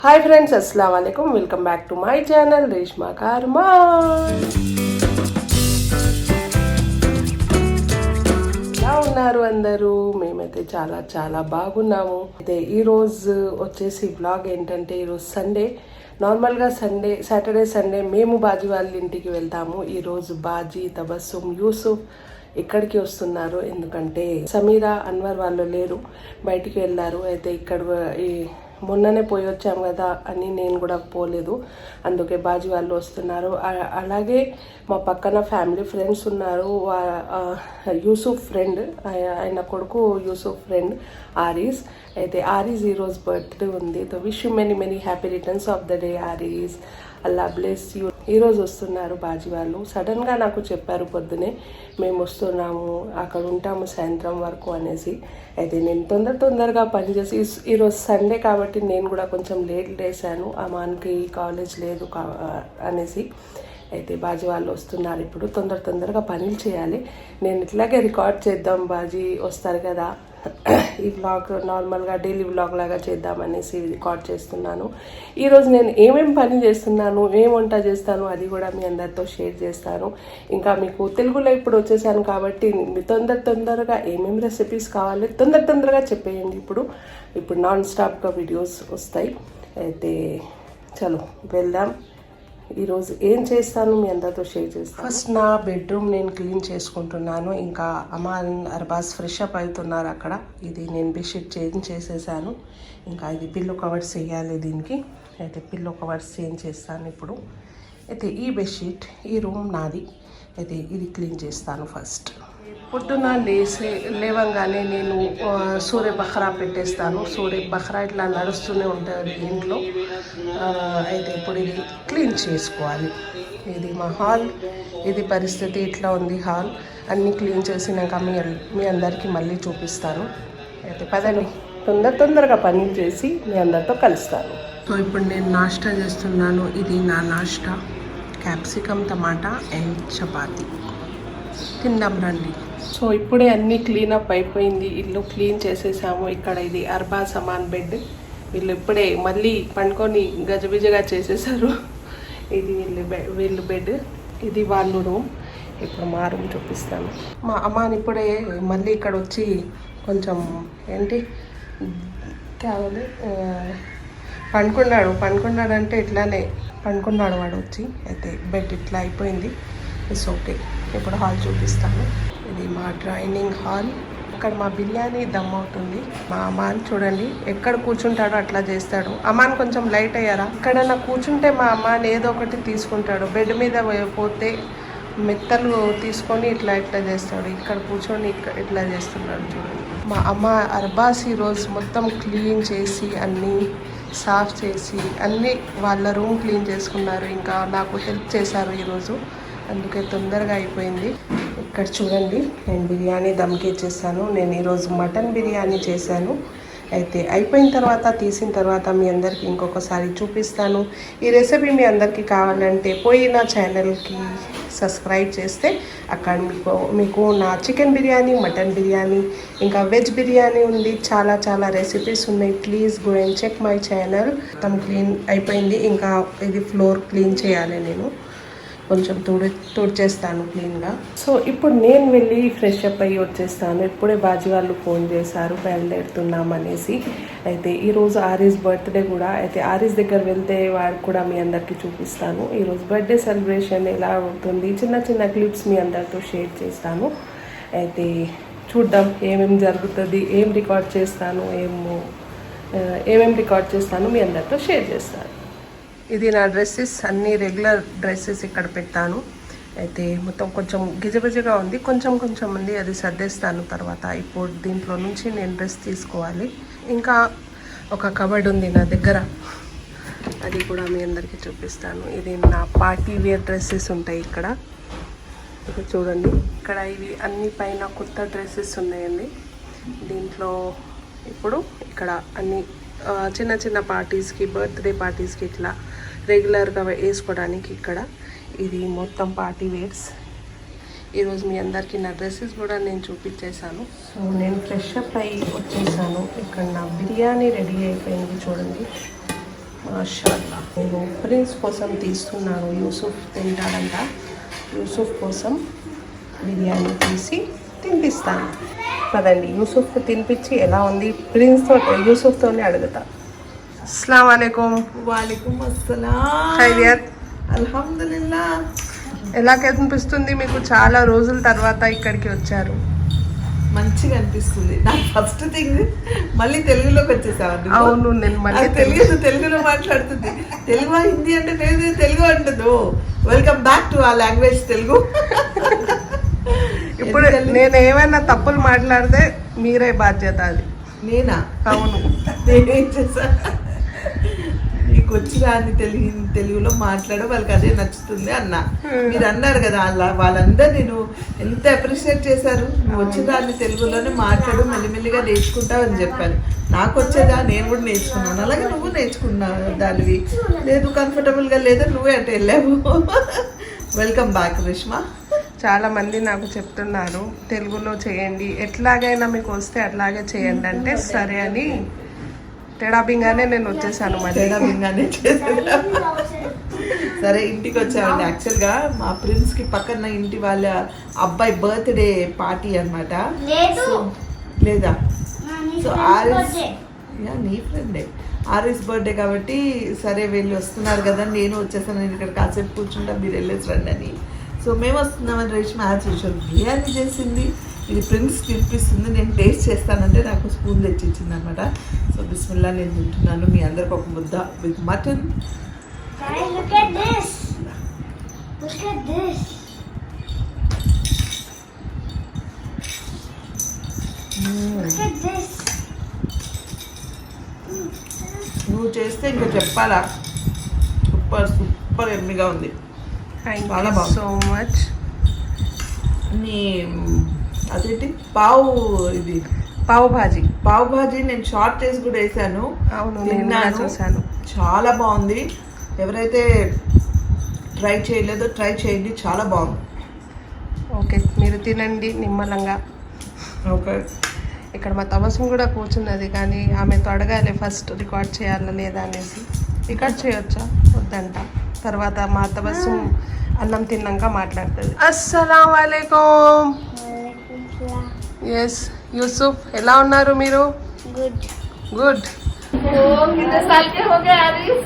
Hi friends, అస్సలాము అలైకుం. Welcome back to my channel Reshma Karma. ఎలా ఉన్నారు అందరూ? మేమైతే చాలా చాలా బాగున్నాము. అయితే ఈరోజు వచ్చేసి బ్లాగ్ ఏంటంటే, ఈరోజు సండే. నార్మల్గా సాటర్డే సండే మేము బాజీ వాళ్ళ ఇంటికి వెళ్తాము. ఈరోజు బాజీ, తబస్సుమ్, యూసుఫ్ ఇక్కడికి వస్తున్నారు. ఎందుకంటే సమీరా, అన్వర్ వాళ్ళు లేరు, బయటికి వెళ్ళారు. అయితే ఇక్కడ మొన్ననే పోయి వచ్చాము కదా అని నేను కూడా పోలేదు, అందుకే బాజీ వాళ్ళు వస్తున్నారు. అలాగే మా పక్కన ఫ్యామిలీ ఫ్రెండ్స్ ఉన్నారు. యూసుఫ్ ఫ్రెండ్, ఆయన కొడుకు యూసుఫ్ ఫ్రెండ్ ఆరీస్. అయితే ఆరీస్ ఈరోజు బర్త్డే ఉంది. తో wish you many many happy returns of the day ఆరీస్. అల్లా బ్లెస్ యూ. ఈరోజు వస్తున్నారు బాజీ వాళ్ళు. సడన్గా నాకు చెప్పారు పొద్దునే, మేము వస్తున్నాము, అక్కడ ఉంటాము సాయంత్రం వరకు అనేసి. అయితే నేను తొందరగా పనిచేసి, ఈరోజు సండే కాబట్టి నేను కూడా కొంచెం లేట్ లేసాను, అమ్మానికి కాలేజ్ లేదు అనేసి. అయితే బాజీ వాళ్ళు వస్తున్నారు. ఇప్పుడు తొందరగా పనులు చేయాలి. నేను ఇట్లాగే రికార్డ్ చేద్దాం, బాజీ వస్తారు కదా, ఈ వ్లాగ్ నార్మల్గా డైలీ వ్లాగ్ లాగా చేద్దామనేసి రికార్డ్ చేస్తున్నాను. ఈరోజు నేను ఏమేమి పని చేస్తున్నాను, ఏం వంట చేస్తాను అది కూడా మీ అందరితో షేర్ చేస్తాను. ఇంకా మీకు తెలుగులో ఇప్పుడు వచ్చేసాను కాబట్టి తొందరగా ఏమేమి రెసిపీస్ కావాలి తొందరగా చెప్పేయండి. ఇప్పుడు నాన్ స్టాప్గా వీడియోస్ వస్తాయి. అయితే చలో వెళ్దాం. ఈరోజు ఏం చేస్తాను మీ అందరితో షేర్ చేస్తాను. ఫస్ట్ నా బెడ్రూమ్ నేను క్లీన్ చేసుకుంటున్నాను. ఇంకా అమాన్, అర్బాస్ ఫ్రెష్ అప్ అవుతున్నారు అక్కడ. ఇది నేను బెడ్షీట్ చేంజ్ చేసేసాను. ఇంకా ఇది పిల్లో కవర్స్ వేయాలి దీనికి. అయితే పిల్లో కవర్స్ చేంజ్ చేస్తాను ఇప్పుడు. అయితే ఈ బెడ్షీట్, ఈ రూమ్ నాది. అయితే ఇది క్లీన్ చేస్తాను ఫస్ట్. పొద్దున్న లేవంగానే నేను సూర్య బఖ్రా పెట్టేస్తాను. సూర్య బఖ్రా ఇట్లా నడుస్తూనే ఉంటుంది ఇంట్లో. అయితే ఇప్పుడు ఇది క్లీన్ చేసుకోవాలి. ఇది మా హాల్. ఇది పరిస్థితి ఇట్లా ఉంది హాల్. అన్నీ క్లీన్ చేసినాక మీ అందరికీ మళ్ళీ చూపిస్తాను. అయితే పదండి, తొందరగా పని చేసి మీ అందరితో కలుస్తాను. సో ఇప్పుడు నేను నాష్టా చేస్తున్నాను. ఇది నా నాష్టా, క్యాప్సికమ్, టమాటా అండ్ చపాతీ. తిందాం రండి. సో ఇప్పుడే అన్నీ క్లీనప్ అయిపోయింది. ఇల్లు క్లీన్ చేసేసాము. ఇక్కడ ఇది అర్బాస్, అమాన్ బెడ్. వీళ్ళు ఇప్పుడే మళ్ళీ పండుకొని గజబిజగా చేసేసారు. ఇది వీళ్ళు బెడ్, ఇది వాళ్ళు రూమ్. ఇప్పుడు మా రూమ్ చూపిస్తాను. మా అమ్మాని ఇప్పుడే మళ్ళీ ఇక్కడ వచ్చి కొంచెం కావాలి పండుకున్నాడు అంటే ఇట్లానే పండుకున్నాడు వాడు వచ్చి. అయితే బెడ్ ఇట్లా అయిపోయింది. It's okay. ఇప్పుడు హాల్ చూపిస్తాను. ఇది మా డైనింగ్ హాల్. ఇక్కడ మా బిర్యానీ దమ్ అవుతుంది. మా అమ్మాన్ చూడండి, ఎక్కడ కూర్చుంటాడో అట్లా చేస్తాడు. అమ్మాన్ కొంచెం లైట్ అయ్యారా? ఎక్కడన్నా కూర్చుంటే మా అమ్మాన్ ఏదో ఒకటి తీసుకుంటాడు. బెడ్ మీద పోతే మెత్తలు తీసుకొని ఇట్లా చేస్తాడు. ఇక్కడ కూర్చొని ఇట్లా చేస్తున్నాడు చూడండి. మా అమ్మ అర్బాస్ ఈరోజు మొత్తం క్లీన్ చేసి అన్నీ సాఫ్ చేసి అన్నీ వాళ్ళ రూమ్ క్లీన్ చేసుకున్నారు. ఇంకా నాకు హెల్ప్ చేశారు ఈరోజు, అందుకే తొందరగా అయిపోయింది. ఇక్కడ చూడండి, నేను బిర్యానీ దమ్కి ఇచ్చేసాను. నేను ఈరోజు మటన్ బిర్యానీ చేశాను. అయితే అయిపోయిన తర్వాత తీసిన తర్వాత మీ అందరికీ ఇంకొకసారి చూపిస్తాను. ఈ రెసిపీ మీ అందరికీ కావాలంటే పోయి నా ఛానల్కి సబ్స్క్రైబ్ చేస్తే అక్కడ మీకు నా చికెన్ బిర్యానీ, మటన్ బిర్యానీ, ఇంకా వెజ్ బిర్యానీ ఉంది. చాలా రెసిపీస్ ఉన్నాయి. Please go and check my channel. మొత్తం క్లీన్ అయిపోయింది. ఇంకా ఇది ఫ్లోర్ క్లీన్ చేయాలి. నేను కొంచెం తుడిచేస్తాను క్లీన్గా. సో ఇప్పుడు నేను వెళ్ళి ఫ్రెష్ అప్ అయ్యి వచ్చేస్తాను. ఇప్పుడే బాజీ వాళ్ళు ఫోన్ చేశారు బయలుదేరుతున్నామనేసి. అయితే ఈరోజు ఆరీస్ బర్త్డే కూడా. అయితే ఆరీస్ దగ్గర వెళ్తే వాడికి కూడా మీ అందరికీ చూపిస్తాను. ఈరోజు బర్త్డే సెలబ్రేషన్ ఎలా అవుతుంది, చిన్న క్లిప్స్ మీ అందరితో షేర్ చేస్తాను. అయితే చూద్దాం ఏమేమి జరుగుతుంది, ఏమేమి రికార్డ్ చేస్తాను మీ అందరితో షేర్ చేస్తాను. ఇది నా డ్రెస్సెస్, అన్ని రెగ్యులర్ డ్రెస్సెస్ ఇక్కడ పెట్టాను. అయితే మొత్తం కొంచెం గిజబిజగా ఉంది, కొంచెం ఉంది. అది సర్దేస్తాను తర్వాత. ఇప్పుడు దీంట్లో నుంచి నేను డ్రెస్ తీసుకోవాలి. ఇంకా ఒక కబర్డ్ ఉంది నా దగ్గర, అది కూడా మీ అందరికీ చూపిస్తాను. ఇది నా పార్టీ వేర్ డ్రెస్సెస్ ఉంటాయి ఇక్కడ. ఇది చూడండి, ఇక్కడ ఇవి అన్ని పైన కొత్త డ్రెస్సెస్ ఉన్నాయండి. దీంట్లో ఇప్పుడు ఇక్కడ అన్ని చిన్న పార్టీస్కి, బర్త్డే పార్టీస్కి ఇట్లా రెగ్యులర్గా వేసుకోవడానికి ఇక్కడ ఇది మొత్తం పార్టీ వేర్స్. ఈరోజు మీ అందరికీ నా డ్రెస్సెస్ కూడా నేను చూపించేశాను. సో నేను ఫ్రెష్ అప్ అయ్యి వచ్చేసాను. ఇక్కడ నా బిర్యానీ రెడీ అయిపోయింది చూడండి. మాషాల్లా. నేను ప్రిన్స్ కోసం తీస్తున్నాను, యూసుఫ్ తింటాడంట. యూసుఫ్ కోసం బిర్యానీ తీసి తినిపిస్తాను. కదండి, యూసుఫ్ తినిపించి ఎలా ఉంది ప్రిన్స్తో యూసుఫ్తోనే అడుగుతా. అస్సలాము అలైకుం. వాలేకుం అస్సలాం. ఖైరియత్? అల్హమ్దులిల్లా. ఎలా కనిపిస్తుంది మీకు? చాలా రోజుల తర్వాత ఇక్కడికి వచ్చారు. మంచిగా అనిపిస్తుంది. నాకు ఫస్ట్ థింగ్ మళ్ళీ తెలుగులోకి వచ్చేసావు. అవును, నేను మళ్ళీ తెలుగులో మాట్లాడుతుంది. తెలుగు హిందీ అంటే లేదు, తెలుగు అంటుంది. వెల్కమ్ బ్యాక్ టు ఆ లాంగ్వేజ్ తెలుగు. ఇప్పుడు నేను ఏమైనా తప్పులు మాట్లాడితే మీరే బాధ్యత. అది నేనా? అవును. నేనేం చేశా? నీకు వచ్చిన తెలుగులో మాట్లాడ వాళ్ళకి అదే నచ్చుతుంది అన్న. మీరు అన్నారు కదా అలా, వాళ్ళందరూ నేను ఎంత అప్రిషియేట్ చేశారు. నువ్వు వచ్చిన దాన్ని తెలుగులోనే మాట్లాడు, మెల్లిమెల్లిగా నేర్చుకుంటావు అని చెప్పాను. నాకు వచ్చేదా, నేను కూడా నేర్చుకున్నాను. అలాగే నువ్వు నేర్చుకున్నావు దానివి. లేదు కంఫర్టబుల్గా లేదా, నువ్వే అంటే వెళ్ళావు. Welcome back Rishma. చాలా మంది నాకు చెప్తున్నారు తెలుగులో చేయండి, ఎట్లాగైనా మీకు వస్తే అట్లాగే చేయండి అంటే సరే అని తెడాబింగానే నేను వచ్చేసాను. తెడాబింగానే చేసాను. సరే, ఇంటికి వచ్చామండి. యాక్చువల్గా మా ప్రిన్స్కి పక్కన ఇంటి వాళ్ళ అబ్బాయి బర్త్డే పార్టీ అనమాట. లేదా? సో ఆరిస్, నీ ఫ్రెండే, ఆరిస్ బర్త్డే కాబట్టి సరే వీళ్ళు వస్తున్నారు కదా, నేను వచ్చేసాను. నేను ఇక్కడ కాసేపు కూర్చుంటా, మీరు వెళ్ళేసి రండి అని. సో మేము వస్తున్నామని రేష్మా యాజ్ యూజువల్ బిర్యానీ చేసింది. ఇది ప్రిన్స్ తినిపిస్తుంది, నేను టేస్ట్ చేస్తానంటే నాకు స్పూన్ తెచ్చి ఇచ్చింది అనమాట. సో బిస్మిల్లా నేను తింటున్నాను. మీ అందరికి ఒక ముద్ద విత్ మటన్. నువ్వు చేస్తే ఇంకా చెప్పాలా, సూపర్ సూపర్ ఎమ్మిగా ఉంది. చాలా బాగుంది. So much. నీ అదేంటి పావు, ఇది పావు భాజీ నేను షార్ట్ చేసి కూడా వేసాను. అవును, నేను చూసాను. చాలా బాగుంది. ఎవరైతే ట్రై చేయలేదో ట్రై చేయండి, చాలా బాగుంది. ఓకే, మీరు తినండి నిమ్మలంగా. ఓకే. ఇక్కడ మా తమసం కూడా కూర్చున్నది, కానీ ఆమెతో అడగాలి ఫస్ట్ రికార్డ్ చేయాలా లేదా అనేసి. రికార్డ్ చేయొచ్చా వద్దంట, తర్వాత మా తమసం అన్నం తిన్నాక మాట్లాడుతుంది. అస్సలాము అలైకుం. ఎస్ యూసుఫ్, ఎలా ఉన్నారు మీరు? Good good. कितने साल के हो गए आरिफ?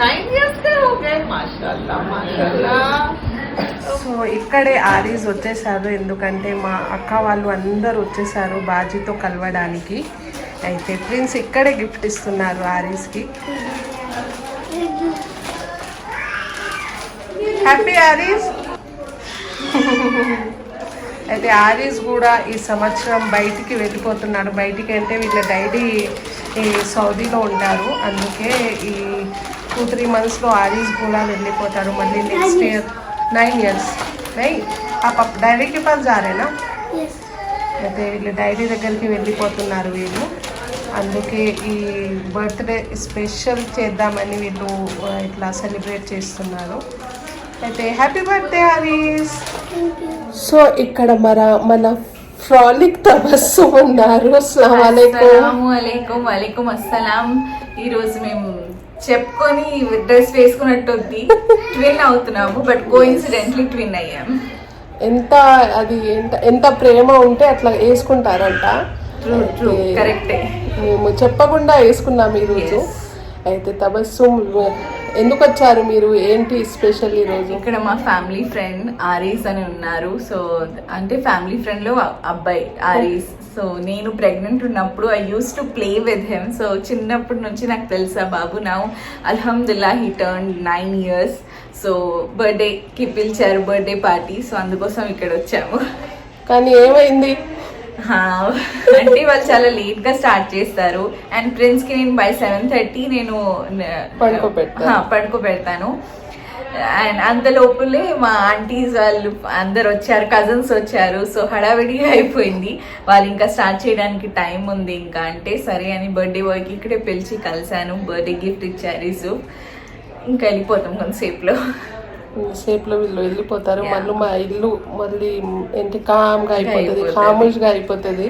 9 years के हो गए. माशाल्लाह माशाल्लाह. సో ఇక్కడే ఆరీస్ వచ్చేసారు, ఎందుకంటే మా అక్క వాళ్ళు అందరూ వచ్చేసారు బాజీతో కలవడానికి. అయితే ప్రిన్స్ ఇక్కడే గిఫ్ట్ ఇస్తున్నారు ఆరీస్కి. Happy Aries. అయితే ఆరీస్ కూడా ఈ సంవత్సరం బయటికి వెళ్ళిపోతున్నాడు. బయటికి అంటే వీళ్ళ డాడీ ఈ సౌదీలో ఉంటారు, అందుకే ఈ 2-3 monthsలో ఆరీస్ కూడా వెళ్ళిపోతారు. మళ్ళీ నెక్స్ట్ ఇయర్ 9 years. नहीं आप डैडी के पास जा रहे ना? అయితే వీళ్ళు డైరీ దగ్గరికి వెళ్ళిపోతున్నారు వీళ్ళు. అందుకే ఈ బర్త్డే స్పెషల్ చేద్దామని వీళ్ళు ఇట్లా సెలబ్రేట్ చేస్తున్నారు. అయితే హ్యాపీ బర్త్డే ఆరీస్. సో ఇక్కడ మన ఫ్రాలిక్ తబస్సు ఉన్నారు. అస్సలాముఅలైకుం. వలైకుం అస్సలాం. ఈరోజు మేము చెప్పుకొని డ్రెస్ వేసుకున్నట్టు ట్విన్ అవుతున్నాము, బట్ కోఇన్సిడెంట్లీ ట్విన్ అయ్యాం. ఎంత ప్రేమ ఉంటే అట్లా వేసుకుంటారంట. ట్రూ కరెక్టే. మేము చెప్పకుండా వేసుకున్నాము ఈరోజు. అయితే తబస్సు, ఎందుకు వచ్చారు మీరు? ఏంటి స్పెషల్ ఈరోజు? ఇక్కడ మా ఫ్యామిలీ ఫ్రెండ్ ఆరీస్ అని ఉన్నారు. సో అంటే ఫ్యామిలీ ఫ్రెండ్ లో అబ్బాయి ఆరీస్. సో నేను ప్రెగ్నెంట్ ఉన్నప్పుడు I use to play with him. So చిన్నప్పటి నుంచి నాకు తెలుసా బాబు. నా అల్హమ్దుల్లా హీ టర్న్ 9 years. సో బర్త్డేకి పిలిచారు, బర్త్డే పార్టీ. సో అందుకోసం ఇక్కడ వచ్చాము. కానీ ఏమైంది అంటే వాళ్ళు చాలా లేట్ గా స్టార్ట్ చేస్తారు. అండ్ ప్రిన్స్ కి నేను by 7:30 నేను పడుకోబెడతాను. అండ్ అంత లోపలే మా ఆంటీస్ వాళ్ళు అందరు వచ్చారు, కజిన్స్ వచ్చారు. సో హడావిడిగా అయిపోయింది. వాళ్ళు ఇంకా స్టార్ట్ చేయడానికి టైం ఉంది ఇంకా అంటే సరే అని బర్త్డే బాయ్కి ఇక్కడే పిలిచి కలిసాను. బర్త్డే గిఫ్ట్ ఇచ్చారు యూసుఫ్. ఇంకా వెళ్ళిపోతాం కొంతసేపులో. వీళ్ళు వెళ్ళిపోతారు. మళ్ళీ మా ఇల్లు మళ్ళీ ఏంటి కామ్గా అయిపోతుంది, ఖాముష్గా అయిపోతుంది.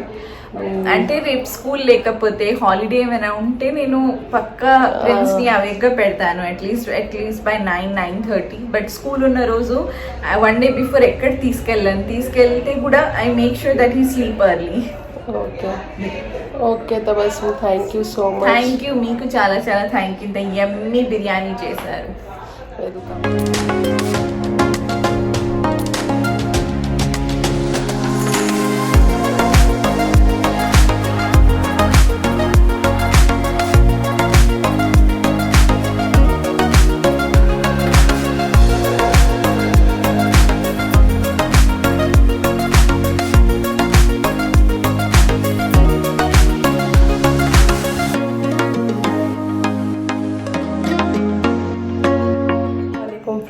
అంటే రేపు స్కూల్ లేకపోతే హాలిడే ఏమైనా ఉంటే నేను పక్కా ఫ్రెండ్స్ ని అవేగ్గా పెడతాను అట్లీస్ట్ బై 9-9:30. బట్ స్కూల్ ఉన్న రోజు 1 day బిఫోర్ ఎక్కడ తీసుకెళ్తే కూడా I make sure that he sleep early. Okay Tabassum, thank you so much. Thank you, మీకు చాలా చాలా థ్యాంక్ యూ. ఇంత యమ్మీ బిర్యానీ చేశారు.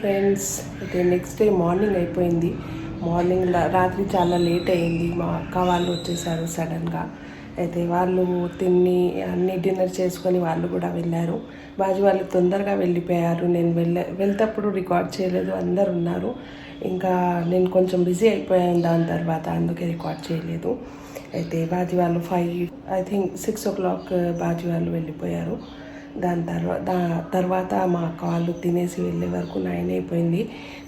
ఫ్రెండ్స్, అయితే నెక్స్ట్ డే మార్నింగ్ అయిపోయింది. రాత్రి చాలా లేట్ అయింది. మా అక్క వాళ్ళు వచ్చేసారు సడన్గా. అయితే వాళ్ళు అన్ని డిన్నర్ చేసుకొని వాళ్ళు కూడా వెళ్ళారు. బాజీ వాళ్ళు తొందరగా వెళ్ళిపోయారు. నేను వెళ్తేప్పుడు రికార్డ్ చేయలేదు, అందరు ఉన్నారు. ఇంకా నేను కొంచెం బిజీ అయిపోయాను దాని తర్వాత, అందుకే రికార్డ్ చేయలేదు. అయితే బాజీ వాళ్ళు 6 o'clock బాజీ వాళ్ళు వెళ్ళిపోయారు. దాని తర్వాత మా అక్క వాళ్ళు తినేసి వెళ్ళే వరకు 9 అయిపోయింది.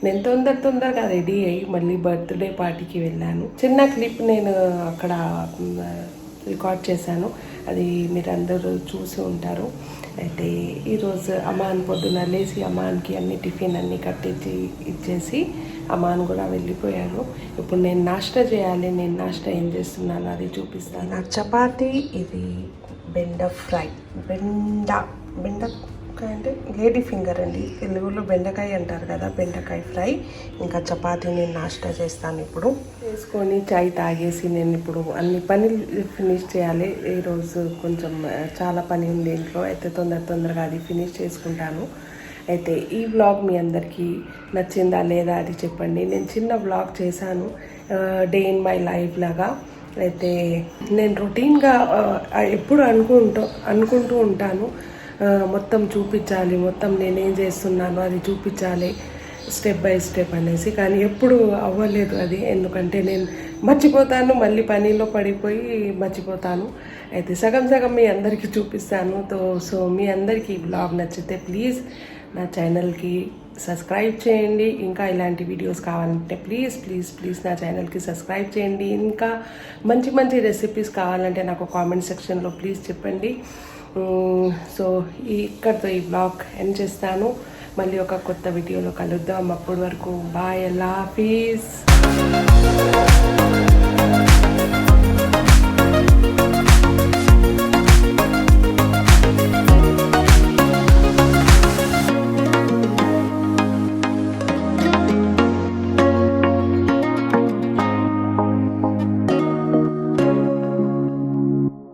నేను తొందరగా రెడీ అయ్యి మళ్ళీ బర్త్డే పార్టీకి వెళ్ళాను. చిన్న క్లిప్ నేను అక్కడ రికార్డ్ చేశాను, అది మీరందరూ చూసి ఉంటారు. అయితే ఈరోజు అమ్మాన్ పొద్దున లేచి అమ్మాన్కి టిఫిన్ అన్నీ కట్టించి ఇచ్చేసి అమ్మాన్ కూడా వెళ్ళిపోయారు. ఇప్పుడు నేను నాష్టా చేయాలి. నేను నాష్టా ఏం చేస్తున్నాను అది చూపిస్తాను. చపాతీ, ఇది బెండ ఫ్రై, బెండకాయ అంటే లేడీ ఫింగర్ అండి, తెలుగులో బెండకాయ అంటారు కదా, బెండకాయ ఫ్రై. ఇంకా చపాతీ నేను నాష్టా చేస్తాను. ఇప్పుడు చేసుకొని చాయ్ తాగేసి నేను ఇప్పుడు అన్ని పనులు ఫినిష్ చేయాలి. ఈరోజు కొంచెం చాలా పని ఉంది ఇంట్లో. అయితే తొందరగా అది ఫినిష్ చేసుకుంటాను. అయితే ఈ వ్లాగ్ మీ అందరికీ నచ్చిందా లేదా అది చెప్పండి. నేను చిన్న వ్లాగ్ చేశాను, డే ఇన్ మై లైఫ్ లాగా. అయితే నేను రొటీన్గా ఎప్పుడు అనుకుంటూ ఉంటాను, మొత్తం చూపించాలి, మొత్తం నేనేం చేస్తున్నానో అది చూపించాలి స్టెప్ బై స్టెప్ అనేసి. కానీ ఎప్పుడు అవ్వలేదు అది, ఎందుకంటే నేను మర్చిపోతాను, మళ్ళీ పనిలో పడిపోయి మర్చిపోతాను. అయితే సగం మీ అందరికీ చూపిస్తాను. సో మీ అందరికీ ఈ బ్లాగ్ నచ్చితే ప్లీజ్ నా ఛానల్కి సబ్స్క్రైబ్ చేయండి. ఇంకా ఇలాంటి వీడియోస్ కావాలంటే ప్లీజ్ నా ఛానల్కి సబ్స్క్రైబ్ చేయండి. ఇంకా మంచి రెసిపీస్ కావాలంటే నాకు కామెంట్ సెక్షన్లో ప్లీజ్ చెప్పండి. సో ఇక్కడితో ఈ బ్లాగ్ ఎండ్ చేస్తాను. మళ్ళీ ఒక కొత్త వీడియోలో కలుద్దాం. అప్పటి వరకు బాయ్, అల్లా హాఫీజ్.